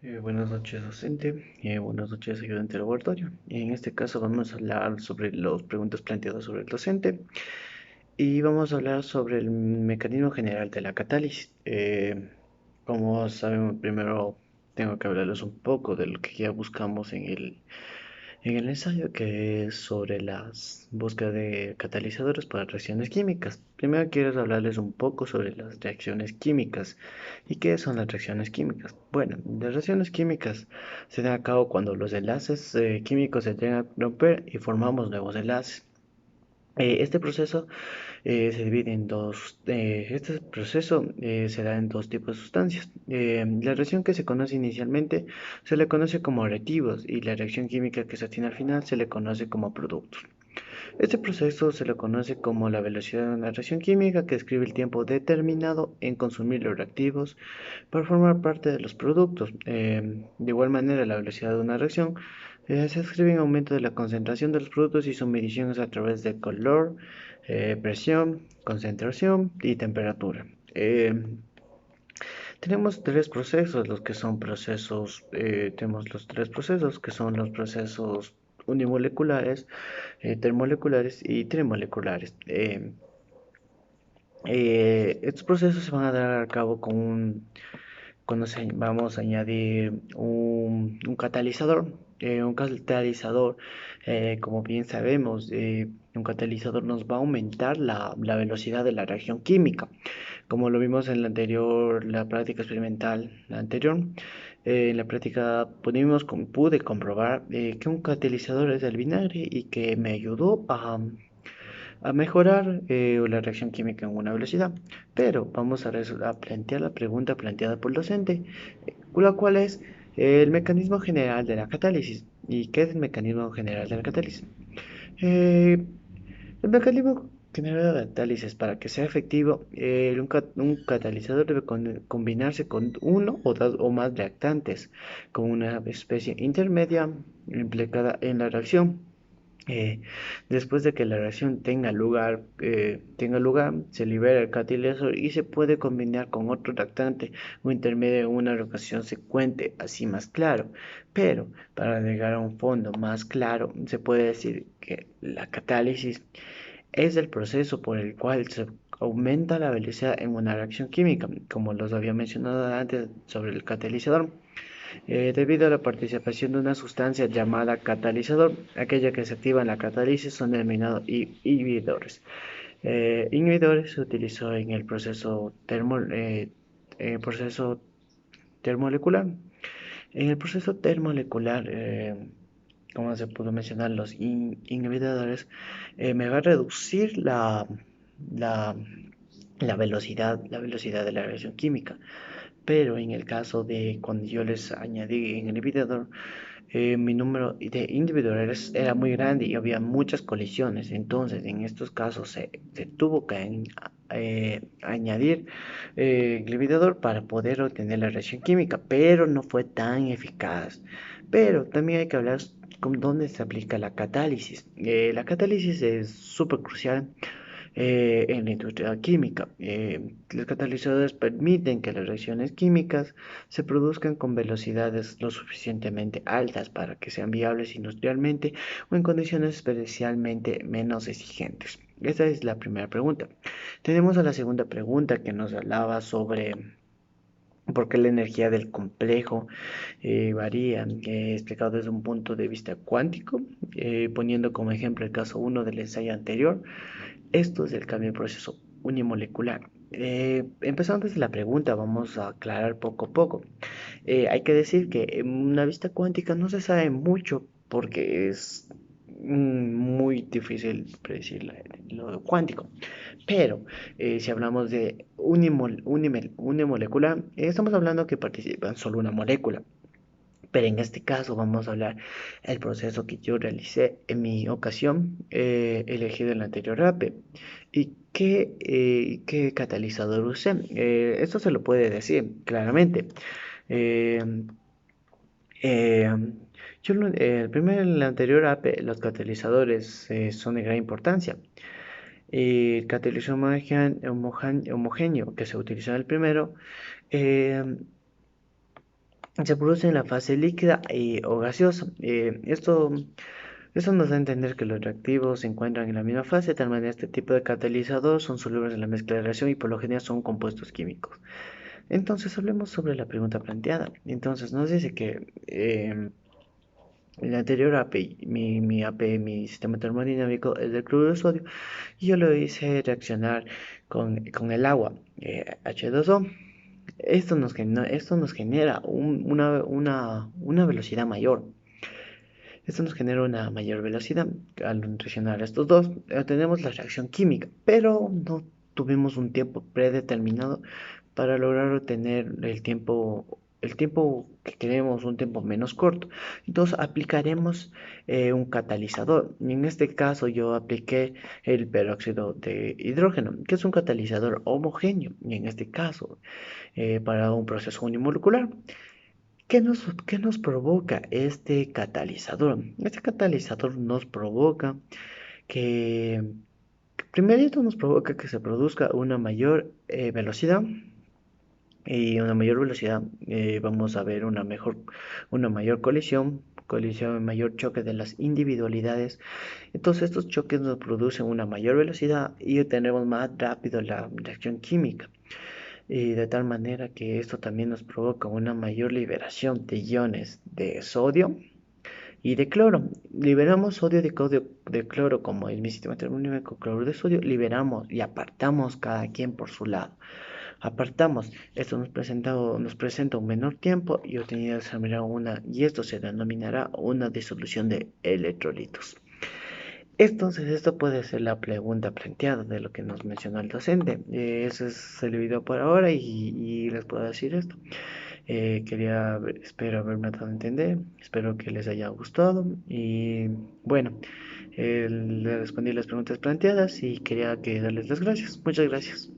Buenas noches, docente. Buenas noches, ayudante de laboratorio. En este caso vamos a hablar sobre las preguntas planteadas sobre el docente y vamos a hablar sobre el mecanismo general de la catálisis. Como sabemos, primero tengo que hablarles un poco de lo que ya buscamos en el ensayo, que es sobre las búsquedas de catalizadores para reacciones químicas. Primero quiero hablarles un poco sobre las reacciones químicas. ¿Y qué son las reacciones químicas? Bueno, las reacciones químicas se dan a cabo cuando los enlaces químicos se llegan a romper y formamos nuevos enlaces. Este proceso se divide en dos. Este proceso se da en dos tipos de sustancias. La reacción que se conoce inicialmente se le conoce como reactivos y la reacción química que se obtiene al final se le conoce como productos. Este proceso se le conoce como la velocidad de una reacción química, que describe el tiempo determinado en consumir los reactivos para formar parte de los productos. De igual manera, la velocidad de una reacción se escribe en aumento de la concentración de los productos y su medición es a través de color, presión, concentración y temperatura. Tenemos tres procesos, los que son procesos, tenemos los tres procesos que son los procesos unimoleculares, termoleculares y trimoleculares. Estos procesos se van a dar a cabo cuando vamos a añadir un catalizador. Un catalizador, como bien sabemos, un catalizador nos va a aumentar la velocidad de la reacción química. Como lo vimos en la práctica experimental anterior, en la práctica pude comprobar que un catalizador es el vinagre y que me ayudó a mejorar la reacción química en una velocidad. Pero vamos a plantear la pregunta planteada por el docente, la cual es el mecanismo general de la catálisis. ¿Y qué es el mecanismo general de la catálisis? Eh, el mecanismo general de catálisis, para que sea efectivo, un catalizador debe combinarse con uno o dos o más reactantes, con una especie intermedia implicada en la reacción. Eh, Después de que la reacción tenga lugar, se libera el catalizador y se puede combinar con otro reactante o intermedio en una reacción secuente, así más claro. Pero para llegar a un fondo más claro, se puede decir que la catálisis es el proceso por el cual se aumenta la velocidad en una reacción química, como los había mencionado antes sobre el catalizador. Debido a la participación de una sustancia llamada catalizador, aquella que se activa en la catálisis son denominados inhibidores. Inhibidores se utilizó en el proceso termolecular. En el proceso termolecular, como se pudo mencionar, los inhibidores me va a reducir la, la velocidad de la reacción química. Pero en el caso de cuando yo les añadí en el inhibidor, mi número de individuales era muy grande y había muchas colisiones. Entonces, en estos casos se tuvo que añadir inhibidor para poder obtener la reacción química, pero no fue tan eficaz. Pero también hay que hablar con dónde se aplica la catálisis. La catálisis es súper crucial en la industria química. Los catalizadores permiten que las reacciones químicas se produzcan con velocidades lo suficientemente altas para que sean viables industrialmente o en condiciones especialmente menos exigentes. Esa es la primera pregunta. Tenemos a la segunda pregunta, que nos hablaba sobre por qué la energía del complejo varía, explicado desde un punto de vista cuántico, poniendo como ejemplo el caso uno del ensayo anterior. Esto es el cambio de proceso unimolecular. Empezando desde la pregunta, vamos a aclarar poco a poco. Hay que decir que en una vista cuántica no se sabe mucho porque es muy difícil predecir lo cuántico. Pero si hablamos de unimolecular, estamos hablando que participan solo una molécula. Pero en este caso vamos a hablar del proceso que yo realicé en mi ocasión, elegido en la anterior APE. ¿Y qué catalizador usé? Esto se lo puede decir claramente. Eh, eh, en la anterior APE, los catalizadores son de gran importancia. El catalizador homogéneo que se utilizó en el primero, eh, se produce en la fase líquida o gaseosa. Esto nos da a entender que los reactivos se encuentran en la misma fase, de tal manera este tipo de catalizador son solubles en la mezcla de reacción y por lo general son compuestos químicos. Entonces hablemos sobre la pregunta planteada. Entonces nos dice que el anterior API, mi API, mi sistema termodinámico es del cloruro de sodio y yo lo hice reaccionar con el agua, H2O. Esto nos genera una velocidad mayor. Esto nos genera una mayor velocidad. Al reaccionar estos dos, tenemos la reacción química, pero no tuvimos un tiempo predeterminado para lograr obtener el tiempo que queremos, un tiempo menos corto. Entonces aplicaremos un catalizador. Y en este caso yo apliqué el peróxido de hidrógeno, que es un catalizador homogéneo. Y en este caso, para un proceso unimolecular. Qué nos provoca este catalizador? Este catalizador nos provoca que, primero nos provoca que se produzca una mayor velocidad y una mayor velocidad vamos a ver una mayor colisión, mayor choque de las individualidades. Entonces estos choques nos producen una mayor velocidad y obtenemos más rápido la reacción química y de tal manera que esto también nos provoca una mayor liberación de iones de sodio y de cloro. Liberamos sodio de cloro, como es mi sistema termodinámico, cloro de sodio, liberamos y apartamos cada quien por su lado. Apartamos, esto nos presenta un menor tiempo y y esto se denominará una disolución de electrolitos. Entonces, esto puede ser la pregunta planteada de lo que nos mencionó el docente. Eso es el video por ahora y les puedo decir esto. Espero haberme dado a entender, espero que les haya gustado y bueno, le respondí las preguntas planteadas y quería que darles las gracias. Muchas gracias.